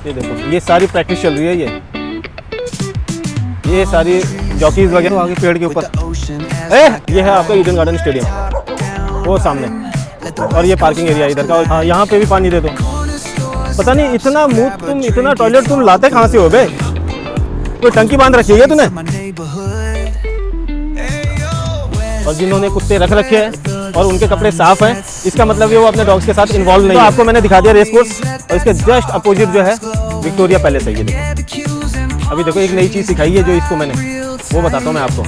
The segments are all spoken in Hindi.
ये देखो, ये सारी प्रैक्टिस चल रही है। ये सारी जॉकीज वगैरह आगे पेड़ के ऊपर। ये है आपका ईडन गार्डन स्टेडियम, वो सामने, और ये पार्किंग एरिया इधर का। हाँ, यहाँ पे भी पानी दे दो। पता नहीं इतना मुंह तुम, इतना टॉयलेट तुम लाते कहाँ से हो बे? कोई टंकी बांध रखी है तूने? और जिन्होंने कुत्ते रख रखे हैं और उनके कपड़े साफ हैं, इसका मतलब ये वो अपने डॉग्स के साथ इन्वॉल्व नहीं है। तो आपको मैंने दिखा दिया रेस कोर्स, और इसके जस्ट अपोजिट जो है विक्टोरिया पैलेस है। ये देखो, अभी देखो एक नई चीज़ सिखाई है जो इसको मैंने, वो बताता हूँ मैं आपको।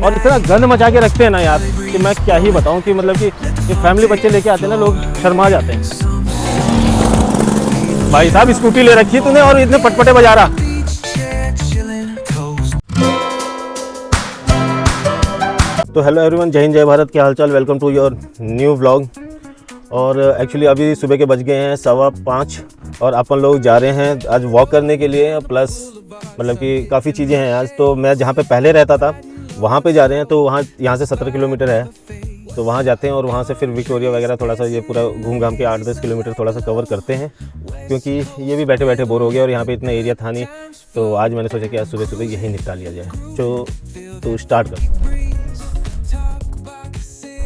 और इतना गंद मचा के रखते हैं ना यार कि मैं क्या ही बताऊँ कि मतलब कि फैमिली बच्चे लेके आते हैं ना, लोग शर्मा जाते हैं। भाई साहब स्कूटी ले रखी है तूने और इतने पटपटे बजा रहा। तो हेलो एवरीवन, जय हिंद जय भारत, क्या हालचाल, welcome to your new vlog. और एक्चुअली अभी सुबह के बज गए हैं 5:15 और अपन लोग जा रहे हैं आज वॉक करने के लिए। प्लस मतलब कि काफ़ी चीज़ें हैं आज। तो मैं जहाँ पे पहले रहता था वहाँ पे जा रहे हैं, तो वहाँ यहाँ से 17 किलोमीटर है, तो वहाँ जाते हैं और वहाँ से फिर विक्टोरिया वगैरह थोड़ा सा ये पूरा घूम घाम के 8-10 किलोमीटर थोड़ा सा कवर करते हैं, क्योंकि ये भी बैठे बैठे बोर हो गया और यहाँ पे इतना एरिया था नहीं। तो आज मैंने सोचा कि आज सुबह सुबह यही निपटा लिया जाए। तो स्टार्ट कर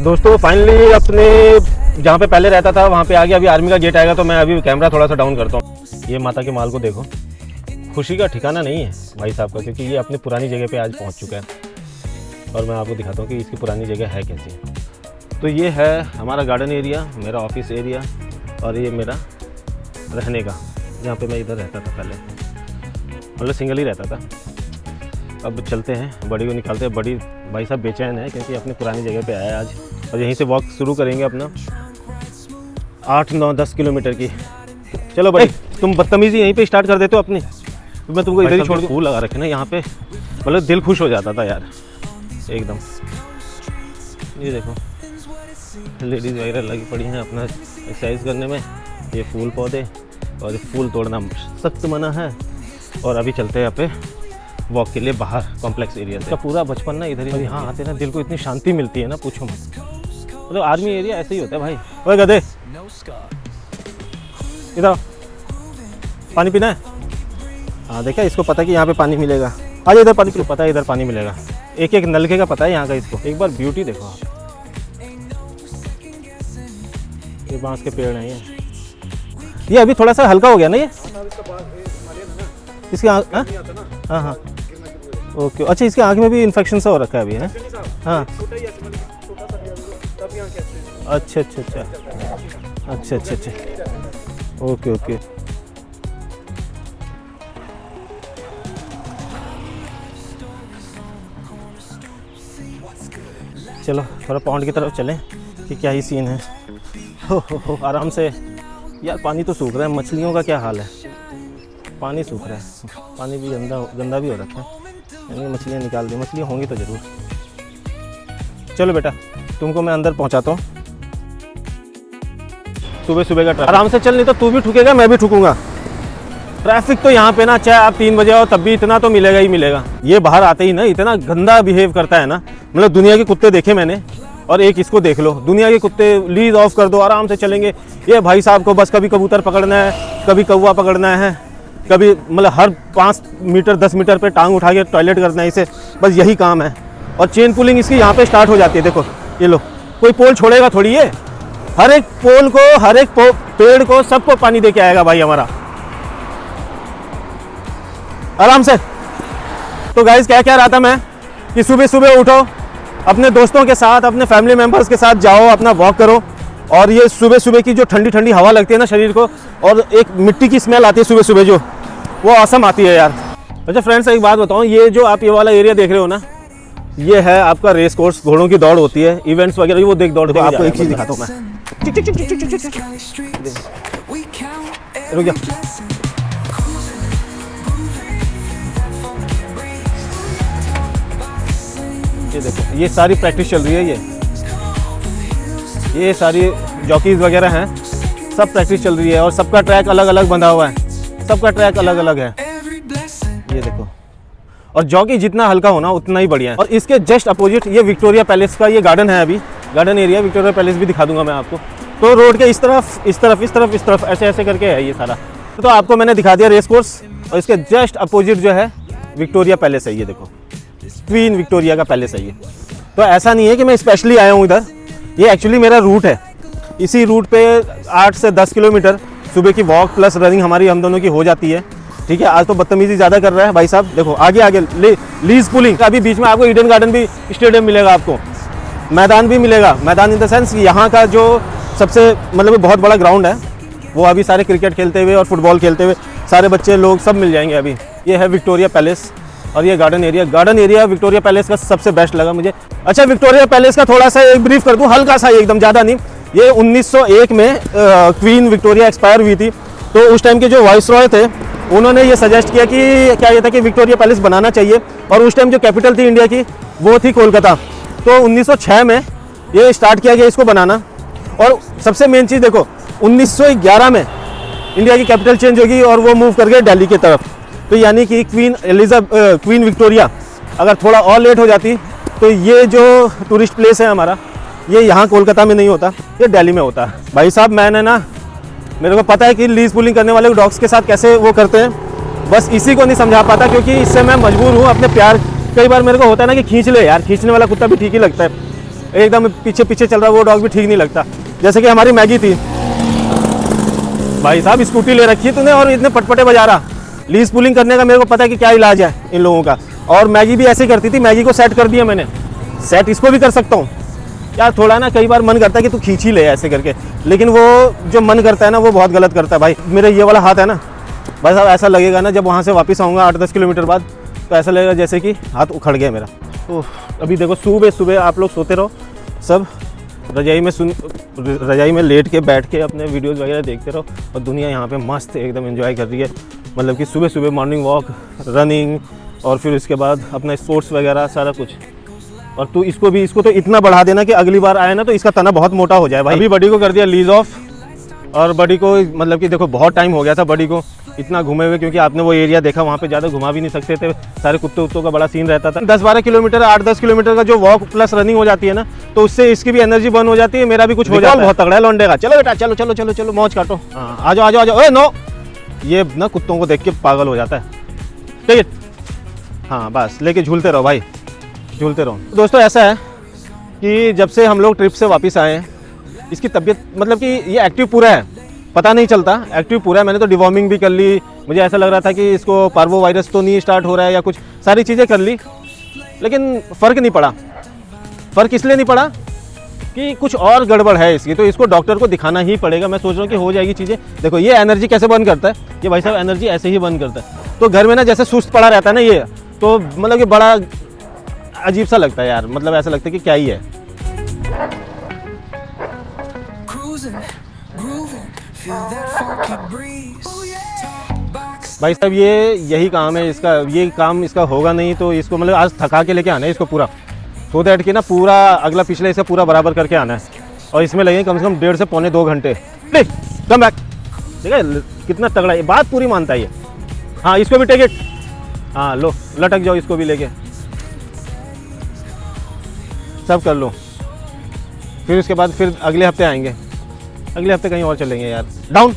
दोस्तों। फाइनली अपने जहाँ पे पहले रहता था वहाँ पे आ गया। अभी आर्मी का गेट आएगा, तो मैं अभी कैमरा थोड़ा सा डाउन करता हूँ। ये माता के माल को देखो, खुशी का ठिकाना नहीं है भाई साहब का, क्योंकि ये अपनी पुरानी जगह पे आज पहुँच चुका है। और मैं आपको दिखाता हूँ कि इसकी पुरानी जगह है कैसी। तो ये है हमारा गार्डन एरिया, मेरा ऑफिस एरिया, और ये मेरा रहने का, जहाँ पे मैं इधर रहता था पहले, मतलब सिंगल ही रहता था। अब चलते हैं, बड़ी को निकालते हैं। बड़ी भाई साहब बेचैन है क्योंकि अपनी पुरानी जगह पे आया आज, और यहीं से वॉक शुरू करेंगे अपना 8-9-10 किलोमीटर की। चलो बड़ी, तुम बदतमीजी यहीं पे स्टार्ट कर देते हो अपनी, तो मैं तुमको इधर ही छोड़ दूँ। फूल लगा रखे ना यहाँ पे, मतलब दिल खुश हो जाता था यार एकदम। ये देखो लेडीज़ वगैरह लगी पड़ी हैं अपना एक्सरसाइज करने में। ये फूल पौधे, और ये फूल तोड़ना सख्त मना है। और अभी चलते हैं यहाँ पे वॉक के लिए बाहर कॉम्प्लेक्स एरिया से। पूरा बचपन ना इधर ही, यहाँ आते ना दिल को इतनी शांति मिलती है ना, पूछो मत। मतलब आर्मी एरिया ऐसे ही होता है भाई। ओए गधे, इधर पानी पीना है? हाँ देखा, इसको पता है कि यहाँ पे पानी मिलेगा। आज इधर पानी पी, पता है इधर पानी मिलेगा। एक एक नलके का पता है यहाँ का इसको। एक बार ब्यूटी देखो आप, ये बांस के पेड़ हैं ये अभी थोड़ा सा हल्का हो गया ना ये इसके आँख। हाँ हाँ ओके, अच्छा इसके आँख में भी इन्फेक्शन सा हो रखा है अभी है। हाँ अच्छा अच्छा अच्छा अच्छा अच्छा अच्छा ओके ओके। चलो थोड़ा पॉन्ड की तरफ चलें कि क्या ही सीन है। हो आराम से यार। पानी तो सूख रहा है, मछलियों का क्या हाल है। पानी सूख रहा है, पानी भी गंदा भी हो रखा है, यानी मछलियाँ निकाल दी। मछलियाँ होंगी तो ज़रूर। चलो बेटा, तुमको मैं अंदर पहुंचाता हूँ। सुबह सुबह का ट्रैफिक, आराम से चल, नहीं तो तू भी ठुकेगा मैं भी ठुकूंगा। ट्रैफिक तो यहाँ पे ना, चाहे आप 3 बजे आओ तब भी इतना तो मिलेगा ही मिलेगा। ये बाहर आते ही ना इतना गंदा बिहेव करता है ना, मतलब दुनिया के कुत्ते देखे मैंने, और एक इसको देख लो। दुनिया के कुत्ते लीज ऑफ कर दो, आराम से चलेंगे। ये भाई साहब को बस कभी कबूतर पकड़ना है, कभी कौवा पकड़ना है, कभी मतलब हर 5 मीटर 10 मीटर पे टांग उठा के टॉयलेट करना है इसे, बस यही काम है। और चेन पुलिंग इसकी यहाँ पे स्टार्ट हो जाती है। देखो ये लो, कोई पोल छोड़ेगा थोड़ी है। हर एक पोल को, हर एक पेड़ को, सबको पानी दे के आएगा भाई हमारा, आराम से। तो गाइस क्या कह रहा था मैं कि सुबह सुबह उठो, अपने दोस्तों के साथ, अपने फैमिली मेम्बर्स के साथ जाओ, अपना वॉक करो। और ये सुबह सुबह की जो ठंडी ठंडी हवा लगती है ना शरीर को, और एक मिट्टी की स्मेल आती है सुबह सुबह जो, वो औसम आती है यार। अच्छा फ्रेंड्स, एक बात बताऊँ, ये जो आप ये वाला एरिया देख रहे हो ना, ये है आपका रेस कोर्स। घोड़ों की दौड़ होती है, इवेंट्स वगैरह, वो देख दौड़। तो आपको एक चीज़ दिखाता हूँ मैं। रुक जा। ये देखो, ये सारी प्रैक्टिस चल रही है। ये सारी जॉकीज वगैरह हैं, सब प्रैक्टिस चल रही है। और सबका ट्रैक अलग अलग बंधा हुआ है, सबका ट्रैक अलग अलग है। ये देखो, और जॉकी जितना हल्का होना उतना ही बढ़िया है। और इसके जस्ट अपोजिट ये विक्टोरिया पैलेस का ये गार्डन है। अभी गार्डन एरिया, विक्टोरिया पैलेस भी दिखा दूंगा मैं आपको। तो रोड के इस तरफ इस तरफ इस तरफ इस तरफ ऐसे ऐसे करके है ये सारा। तो आपको मैंने दिखा दिया रेस कोर्स, और इसके जस्ट अपोजिट जो है विक्टोरिया पैलेस है। ये देखो क्वीन विक्टोरिया का पैलेस है ये। तो ऐसा नहीं है कि मैं स्पेशली आया हूँ इधर, ये एक्चुअली मेरा रूट है। इसी रूट पे 8 से 10 किलोमीटर सुबह की वॉक प्लस रनिंग हमारी हम दोनों की हो जाती है। ठीक है, आज तो बदतमीजी ज़्यादा कर रहा है भाई साहब। देखो आगे आगे लीज पुलिंग, अभी बीच में आपको ईडन गार्डन भी स्टेडियम मिलेगा, आपको मैदान भी मिलेगा। मैदान इन द सेंस यहाँ का जो सबसे मतलब बहुत बड़ा ग्राउंड है, वो अभी सारे क्रिकेट खेलते हुए और फुटबॉल खेलते हुए सारे बच्चे लोग सब मिल जाएंगे अभी। ये है विक्टोरिया पैलेस और ये गार्डन एरिया विक्टोरिया पैलेस का सबसे बेस्ट लगा मुझे। अच्छा, विक्टोरिया पैलेस का थोड़ा सा एक ब्रीफ कर दूँ, हल्का सा, एकदम ज़्यादा नहीं। ये 1901 में क्वीन विक्टोरिया एक्सपायर हुई थी, तो उस टाइम के जो वाइस रॉय थे उन्होंने ये सजेस्ट किया कि क्या ये था कि विक्टोरिया पैलेस बनाना चाहिए, और उस टाइम जो कैपिटल थी इंडिया की वो थी कोलकाता। तो 1906 में ये स्टार्ट किया गया इसको बनाना। और सबसे मेन चीज़ देखो, 1911 में इंडिया की कैपिटल चेंज होगी और वो मूव कर गए दिल्ली की तरफ। तो यानी कि क्वीन विक्टोरिया अगर थोड़ा और लेट हो जाती तो ये जो टूरिस्ट प्लेस है हमारा, ये यहाँ कोलकाता में नहीं होता, ये दिल्ली में होता। भाई साहब मैंने ना, मेरे को पता है कि लीज पुलिंग करने वाले डॉग्स के साथ कैसे वो करते हैं, बस इसी को नहीं समझा पाता, क्योंकि इससे मैं मजबूर हूँ अपने प्यार। कई बार मेरे को होता है ना कि खींच ले यार, खींचने वाला कुत्ता भी ठीक ही लगता है, एकदम पीछे पीछे चल रहा है वो डॉग भी ठीक नहीं लगता। जैसे कि हमारी मैगी थी, भाई साहब स्कूटी ले रखी है तूने और इतने पटपटे बजा रहा। लीज पुलिंग करने का मेरे को पता है कि क्या इलाज है इन लोगों का। और मैगी भी ऐसे करती थी, मैगी को सेट कर दिया मैंने, सेट इसको भी कर सकता हूँ यार। थोड़ा ना कई बार मन करता है कि तू खींच ही ले ऐसे करके, लेकिन वो जो मन करता है ना वो बहुत गलत करता है भाई। मेरा ये वाला हाथ है ना भाई साहब, ऐसा लगेगा ना जब वहाँ से वापस आऊँगा 8-10 किलोमीटर बाद, तो ऐसा लगेगा जैसे कि हाथ उखड़ गया मेरा। तो अभी देखो सुबह सुबह आप लोग सोते रहो, सब रजाई में लेट के बैठ के अपने वीडियोज़ वगैरह देखते रहो, और दुनिया यहाँ पे मस्त एकदम एंजॉय कर रही है। मतलब कि सुबह सुबह मॉर्निंग वॉक, रनिंग, और फिर उसके बाद अपना स्पोर्ट्स वगैरह सारा कुछ। और तू इसको तो इतना बढ़ा देना कि अगली बार आए ना तो इसका तना बहुत मोटा हो जाए भाई। अभी बडी को कर दिया लीज ऑफ, और बडी को मतलब कि देखो बहुत टाइम हो गया था बडी को इतना घूमे हुए, क्योंकि आपने वो एरिया देखा, वहाँ पे ज़्यादा घुमा भी नहीं सकते थे, सारे कुत्ते उत्तों का बड़ा सीन रहता था। 10-12 किलोमीटर 8-10 किलोमीटर का जो वॉक प्लस रनिंग हो जाती है ना, तो उससे इसकी भी एनर्जी बर्न हो जाती है, मेरा भी कुछ हो जाता है। बहुत तगड़ा है लौंडे का। चलो बेटा चलो चलो चलो चलो मौज काटो। हाँ आ जाओ आ जाओ आ जाओ। ओए नो, ये ना कुत्तों को देख के पागल हो जाता है। ठीक है, हाँ बस लेके झूलते रहो भाई, झूलते रहो। दोस्तों ऐसा है कि जब से हम लोग ट्रिप से वापस आए हैं, इसकी तबीयत मतलब कि ये एक्टिव पूरा है, पता नहीं चलता, एक्टिव पूरा है। मैंने तो डिवॉर्मिंग भी कर ली, मुझे ऐसा लग रहा था कि इसको पार्वो वायरस तो नहीं स्टार्ट हो रहा है या कुछ, सारी चीज़ें कर ली, लेकिन फ़र्क नहीं पड़ा। फ़र्क इसलिए नहीं पड़ा कि कुछ और गड़बड़ है इसकी, तो इसको डॉक्टर को दिखाना ही पड़ेगा। मैं सोच रहा हूँ कि हो जाएगी चीज़ें। देखो ये एनर्जी कैसे बर्न करता है, ये भाई साहब एनर्जी ऐसे ही बर्न करता है। तो घर में ना जैसे सुस्त पड़ा रहता है ना ये, तो मतलब कि बड़ा अजीब सा लगता है यार, मतलब ऐसा लगता है कि क्या ही है। भाई साहब ये यही काम है इसका, ये काम इसका होगा नहीं तो इसको मतलब आज थका के लेके आना है इसको पूरा, सो दैट कि ना पूरा अगला पिछले इसका पूरा बराबर करके आना है। और इसमें लगेंगे कम से कम 1.5 से पौने 2 घंटे। कम बैक, ठीक है कितना तगड़ा है, बात पूरी मानता है ये। हाँ इसको भी टिकट, हाँ लो लटक जाओ, इसको भी लेके सब कर लो। फिर उसके बाद फिर अगले हफ्ते आएंगे, अगले हफ्ते कहीं और चलेंगे यार। डाउन,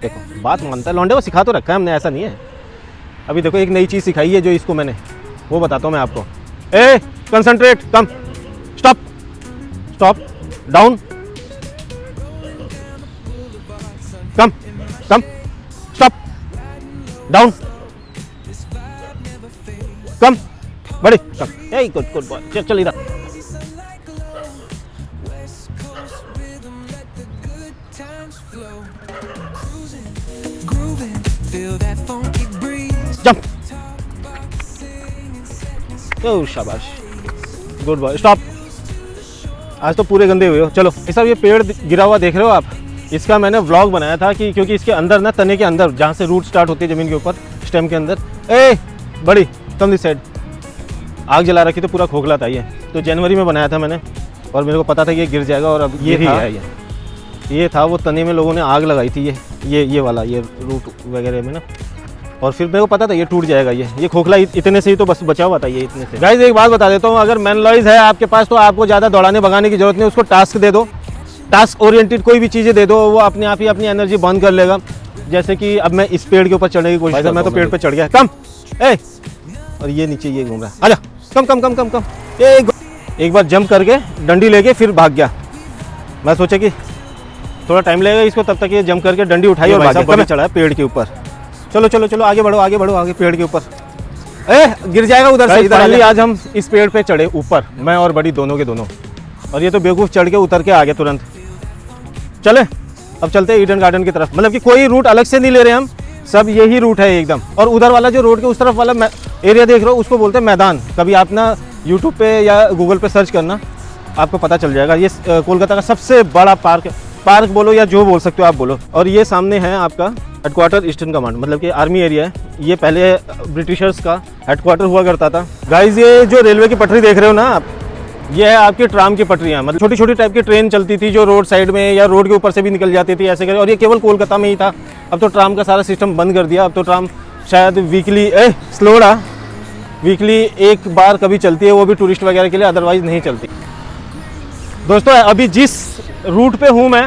देखो बात मानता है लौंडे, वो सिखा तो रखा है हमने, ऐसा नहीं है। अभी देखो एक नई चीज़ सिखाई है जो इसको मैंने, वो बताता हूँ मैं आपको। ए कंसंट्रेट, कम, स्टॉप स्टॉप, डाउन, कम कम, स्टॉप, डाउन, कम, बड़ी कम। ए गुड गुड बॉय, चल इधर। जंप, ओ शाबाश, गुड बॉय, स्टॉप। आज तो पूरे गंदे हुए हो। चलो ये सब, ये पेड़ गिरा हुआ देख रहे हो आप, इसका मैंने व्लॉग बनाया था कि क्योंकि इसके अंदर ना, तने के अंदर जहाँ से रूट स्टार्ट होती है ज़मीन के ऊपर, स्टेम के अंदर, ए बड़ी कम दिस साइड, आग जला रखी तो पूरा खोखला था ये। तो जनवरी में बनाया था मैंने, और मेरे को पता था कि ये गिर जाएगा, और अब ये ही है। ये था वो तने में लोगों ने आग लगाई थी, ये वाला, ये रूट वगैरह में ना, और फिर मेरे को पता था ये टूट जाएगा। ये खोखला इतने से ही तो बस बचा हुआ था, ये इतने से। गाइस एक बात बता देता हूँ, अगर मैन लॉइज है आपके पास तो आपको ज़्यादा दौड़ाने भगाने की जरूरत नहीं, उसको टास्क दे दो, टास्क ओरिएंटेड कोई भी चीज़ें दे दो वो अपने आप ही अपनी एनर्जी बर्न कर लेगा। जैसे कि अब मैं इस पेड़ के ऊपर चढ़ने की कोशिश कर रहा हूं, मैं तो पेड़ पे चढ़ गया, कम ए, और ये नीचे ये घूम रहा है, आजा कम कम कम कम कम। एक बार जंप करके डंडी लेके फिर भाग गया। मैं सोचा कि थोड़ा टाइम लगेगा इसको, तब तक ये जंप करके डंडी उठाई और भाग गया। चढ़ा है पेड़ के ऊपर, चलो चलो चलो आगे बढ़ो आगे बढ़ो आगे, पेड़ के ऊपर गिर जाएगा उधर से। इधर आज हम इस पेड़ पे चढ़े ऊपर, मैं और बड़ी दोनों के दोनों, और ये तो बेवकूफ़ चढ़ के उतर के आ गया तुरंत। चले अब चलते हैं ईडन गार्डन की तरफ, मतलब कि कोई रूट अलग से नहीं ले रहे हम, सब यही रूट है एकदम। और उधर वाला जो रोड के उस तरफ वाला एरिया देख रहे हो उसको बोलते हैं मैदान। कभी आप ना यूट्यूब पे या गूगल पे सर्च करना, आपको पता चल जाएगा। ये कोलकाता का सबसे बड़ा पार्क बोलो या जो बोल सकते हो आप बोलो। और ये सामने है आपका हेडक्वार्टर ईस्टर्न कमांड, मतलब कि आर्मी एरिया है। ये पहले ब्रिटिशर्स का हेडक्वार्टर हुआ करता था। गाइज ये जो रेलवे की पटरी देख रहे हो ना आप, ये है आपकी ट्राम की पटरियाँ, मतलब छोटी छोटी टाइप की ट्रेन चलती थी जो रोड साइड में या रोड के ऊपर से भी निकल जाती थी ऐसे करके, और ये केवल कोलकाता में ही था। अब तो ट्राम का सारा सिस्टम बंद कर दिया। अब तो ट्राम शायद वीकली एक बार कभी चलती है, वो भी टूरिस्ट वगैरह के लिए, अदरवाइज नहीं चलती। दोस्तों अभी जिस रूट पे हूँ मैं,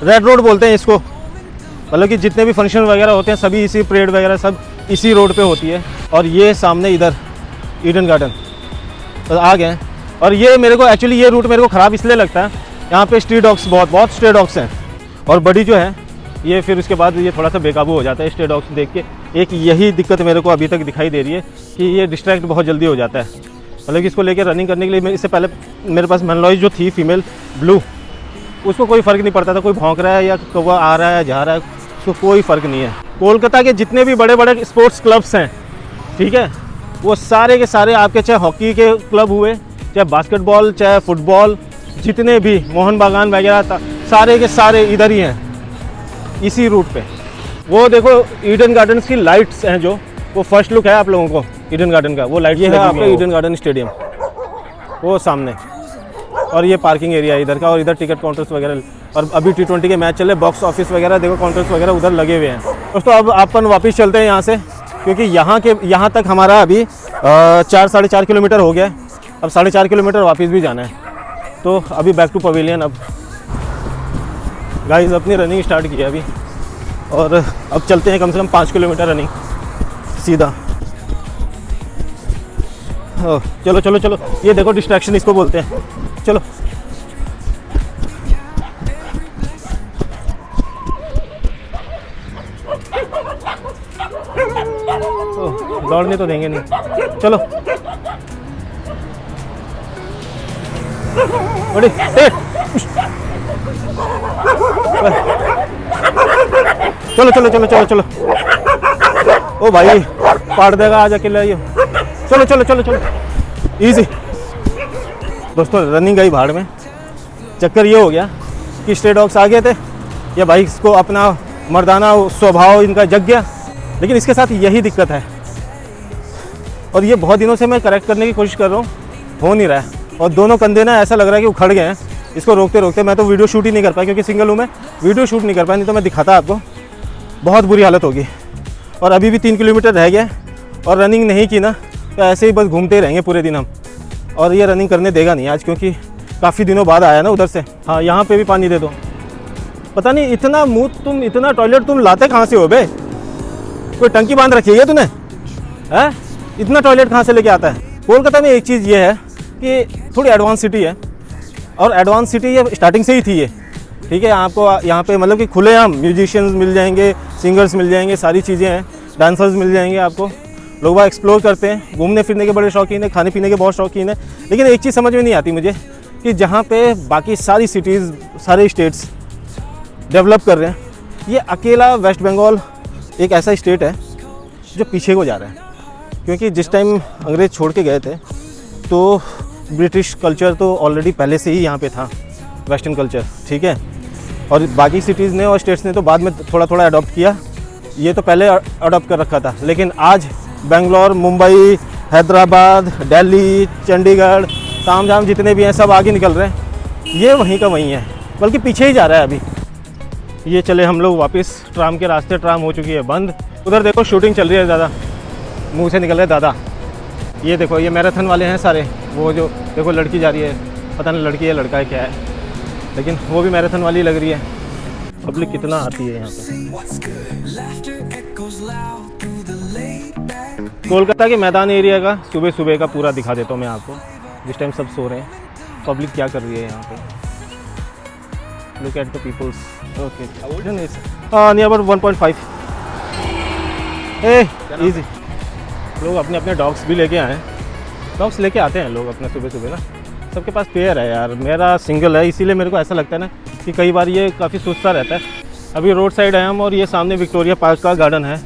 रेड रोड बोलते हैं इसको, मतलब कि जितने भी फंक्शन वगैरह होते हैं सभी इसी परेड वगैरह सब इसी रोड पे होती है। और ये सामने इधर ईडन गार्डन तो आ गए। और ये मेरे को एक्चुअली ये रूट मेरे को ख़राब इसलिए लगता है, यहाँ पे स्ट्री डॉग्स बहुत स्ट्रे डॉग्स हैं। और बड़ी जो है ये फिर उसके बाद ये थोड़ा सा बेकाबू हो जाता है स्ट्रे डॉग्स देख के। एक यही दिक्कत मेरे को अभी तक दिखाई दे रही है कि ये डिस्ट्रैक्ट बहुत जल्दी हो जाता है। मतलब कि इसको लेके रनिंग करने के लिए इससे पहले मेरे पास मैनलॉइज जो थी फीमेल ब्लू, उसको कोई फ़र्क नहीं पड़ता था, कोई भौंक रहा है या कौवा आ रहा है जा रहा है, उसको कोई फ़र्क नहीं है। कोलकाता के जितने भी बड़े बड़े स्पोर्ट्स क्लब्स हैं, ठीक है, वो सारे के सारे आपके, चाहे हॉकी के क्लब हुए, चाहे बास्केटबॉल, चाहे फुटबॉल, जितने भी मोहन बागान वगैरह सारे के सारे इधर ही हैं, इसी रूट पे। वो देखो ईडन गार्डन्स की लाइट्स हैं, जो वो फर्स्ट लुक है आप लोगों को ईडन गार्डन का, वो लाइट ये है आपका ईडन गार्डन स्टेडियम वो सामने। और ये पार्किंग एरिया है इधर का, और इधर टिकट काउंटर्स वगैरह। और अभी T20 के मैच चले, बॉक्स ऑफिस वगैरह देखो, काउंटर्स वगैरह उधर लगे हुए हैं। दोस्तों अब अपन वापस चलते हैं यहाँ से, क्योंकि यहाँ तक हमारा अभी 4-4.5 किलोमीटर हो गया है। अब 4.5 किलोमीटर वापस भी जाना है, तो अभी बैक टू पवेलियन। अब गाइस अपनी रनिंग स्टार्ट की है अभी, और अब चलते हैं कम से कम 5 किलोमीटर रनिंग सीधा। चलो चलो चलो, ये देखो डिस्ट्रैक्शन इसको बोलते हैं। चलो दौड़ने तो देंगे नहीं, चलो बड़ी चलो चलो चलो चलो चलो। ओ भाई पाड़ देगा, आज अकेले आइए। चलो चलो चलो चलो, इजी। दोस्तों रनिंग गई भाड़ में। चक्कर ये हो गया कि स्ट्रे डॉग्स आ गए थे, या भाई इसको अपना मर्दाना स्वभाव इनका जग गया। लेकिन इसके साथ यही दिक्कत है, और ये बहुत दिनों से मैं करेक्ट करने की कोशिश कर रहा हूँ, हो नहीं रहा है। और दोनों कंधे ना ऐसा लग रहा है कि उखड़ गए हैं इसको रोकते रोकते। मैं तो वीडियो शूट ही नहीं कर पाया, क्योंकि सिंगल हूँ मैं, वीडियो शूट नहीं कर पाया, नहीं तो मैं दिखाता आपको। बहुत बुरी हालत होगी। और अभी भी 3 किलोमीटर रह गया, और रनिंग नहीं की ना तो ऐसे ही बस घूमते ही रहेंगे पूरे दिन हम। और ये रनिंग करने देगा नहीं आज, क्योंकि काफ़ी दिनों बाद आया ना उधर से। हाँ यहाँ पे भी पानी दे दो। पता नहीं इतना मुँह तुम, इतना टॉयलेट तुम लाते कहाँ से हो बे? कोई टंकी बांध रखी है तूने? है इतना टॉयलेट कहाँ से लेके आता है? कोलकाता में एक चीज़ ये है कि थोड़ी एडवांस सिटी है, और एडवांस सिटी ये स्टार्टिंग से ही थी ये, ठीक है। आपको यहाँ पे मतलब कि खुलेआम म्यूजिशियंस मिल जाएंगे, सिंगर्स मिल जाएंगे, सारी चीज़ें हैं, डांसर्स मिल जाएंगे आपको। लोग वहाँ एक्सप्लोर करते हैं, घूमने फिरने के बड़े शौकीन है, खाने पीने के बहुत शौकीन है। लेकिन एक चीज़ समझ में नहीं आती मुझे कि जहाँ पे बाकी सारी सिटीज़, सारे स्टेट्स डेवलप कर रहे हैं, ये अकेला वेस्ट बंगाल एक ऐसा स्टेट है जो पीछे को जा रहा है। क्योंकि जिस टाइम अंग्रेज़ छोड़ के गए थे तो ब्रिटिश कल्चर तो ऑलरेडी पहले से ही यहाँ पे था, वेस्टर्न कल्चर, ठीक है। और बाकी सिटीज़ ने और स्टेट्स ने तो बाद में थोड़ा थोड़ा अडॉप्ट किया, ये तो पहले अडॉप्ट कर रखा था। लेकिन आज बेंगलोर, मुंबई, हैदराबाद, दिल्ली, चंडीगढ़, तामझाम जितने भी हैं सब आगे निकल रहे हैं, ये वहीं का वहीं है, बल्कि पीछे ही जा रहा है अभी। ये चले हम लोग वापस ट्राम के रास्ते, ट्राम हो चुकी है बंद। उधर देखो शूटिंग चल रही है, दादा मुंह से निकल रहे दादा। ये देखो ये मैराथन वाले हैं सारे, वो जो देखो लड़की जा रही है, पता नहीं लड़की है लड़का है क्या है, लेकिन वो भी मैराथन वाली लग रही है। पब्लिक कितना आती है यहाँ पे। कोलकाता के मैदान एरिया का सुबह सुबह का पूरा दिखा देता हूँ मैं आपको। जिस टाइम सब सो रहे हैं, पब्लिक क्या कर रही है यहाँ पे। Look at the peoples. Okay, near 1.5। Easy. लोग अपने अपने डॉग्स भी लेके आए हैं। डॉग्स लेके आते हैं लोग अपने सुबह सुबह ना। सबके पास पेयर है यार, मेरा सिंगल है, इसीलिए मेरे को ऐसा लगता है ना कि कई बार ये काफ़ी सुस्ता रहता है। अभी रोड साइड आया हम और ये सामने विक्टोरिया पार्क का गार्डन है।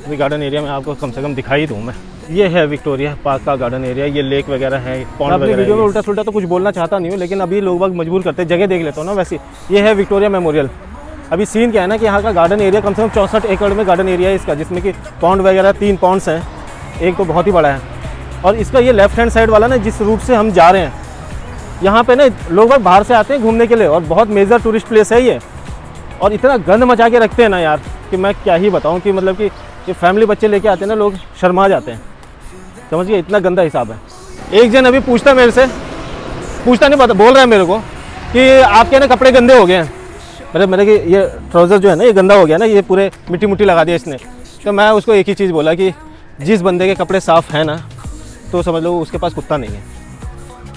अभी गार्डन एरिया में आपको कम से कम दिखाई दूँ मैं। ये है विक्टोरिया पार्क का गार्डन एरिया। ये लेक वगैरह है, पॉन्ड वगैरह। वीडियो में उल्टा सुल्टा तो कुछ बोलना चाहता नहीं हूँ, लेकिन अभी लोग बाग मजबूर करते हैं, जगह देख लेता हूँ ना। वैसे ये है विक्टोरिया मेमोरियल। अभी सीन क्या है ना कि यहाँ का गार्डन एरिया कम से कम 64 एकड़ में गार्डन एरिया है इसका, जिसमें कि पॉन्ड वगैरह 3 पॉन्ड्स हैं, एक तो बहुत ही बड़ा है। और इसका ये लेफ्ट हैंड साइड वाला ना, जिस रूट से हम जा रहे हैं, यहाँ पे ना लोग बाहर से आते हैं घूमने के लिए और बहुत मेजर टूरिस्ट प्लेस है ये। और इतना गंद मचा के रखते हैं ना यार कि मैं क्या ही बताऊँ कि मतलब कि ये फैमिली बच्चे लेके आते हैं ना, लोग शर्मा जाते हैं। समझिए इतना गंदा हिसाब है। एक जन अभी पूछता मेरे से, पूछता नहीं पता, बोल रहा है मेरे को कि आपके ना कपड़े गंदे हो गए हैं। मेरे कि ये ट्राउज़र जो है ना ये गंदा हो गया ना, ये पूरे मिट्टी मुट्टी लगा दिया इसने। तो मैं उसको एक ही चीज़ बोला कि जिस बंदे के कपड़े साफ़ हैं ना, तो समझ लो उसके पास कुत्ता नहीं है।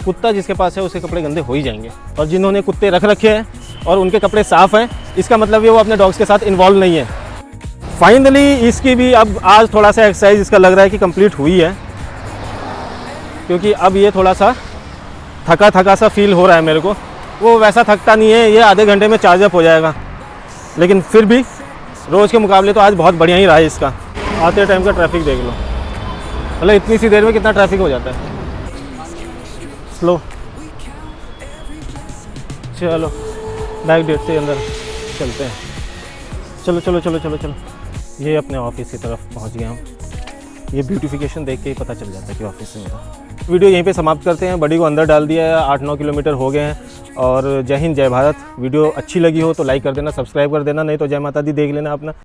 कुत्ता जिसके पास है उसके कपड़े गंदे हो ही जाएंगे। और जिन्होंने कुत्ते रख रखे हैं और उनके कपड़े साफ़ हैं, इसका मतलब ये वो अपने डॉग्स के साथ इन्वॉल्व नहीं है। फाइनली इसकी भी अब आज थोड़ा सा एक्सरसाइज इसका लग रहा है कि कंप्लीट हुई है, क्योंकि अब ये थोड़ा सा थका थका सा फील हो रहा है मेरे को। वो वैसा थकता नहीं है, ये आधे घंटे में चार्ज अप हो जाएगा। लेकिन फिर भी रोज़ के मुकाबले तो आज बहुत बढ़िया ही रहा है इसका। आते टाइम का ट्रैफिक देख लो, मतलब इतनी सी देर में कितना ट्रैफिक हो जाता है। स्लो चलो, बैक डेट से अंदर चलते हैं। चलो चलो चलो चलो चलो। ये अपने ऑफिस की तरफ पहुंच गए हम। ये ब्यूटिफिकेशन देख के ही पता चल जाता है कि ऑफिस से मेरा। वीडियो यहीं पे समाप्त करते हैं। बडी को अंदर डाल दिया है, 8-9 किलोमीटर हो गए हैं। और जय हिंद जय भारत। वीडियो अच्छी लगी हो तो लाइक कर देना, सब्सक्राइब कर देना, नहीं तो जय माता दी देख लेना अपना।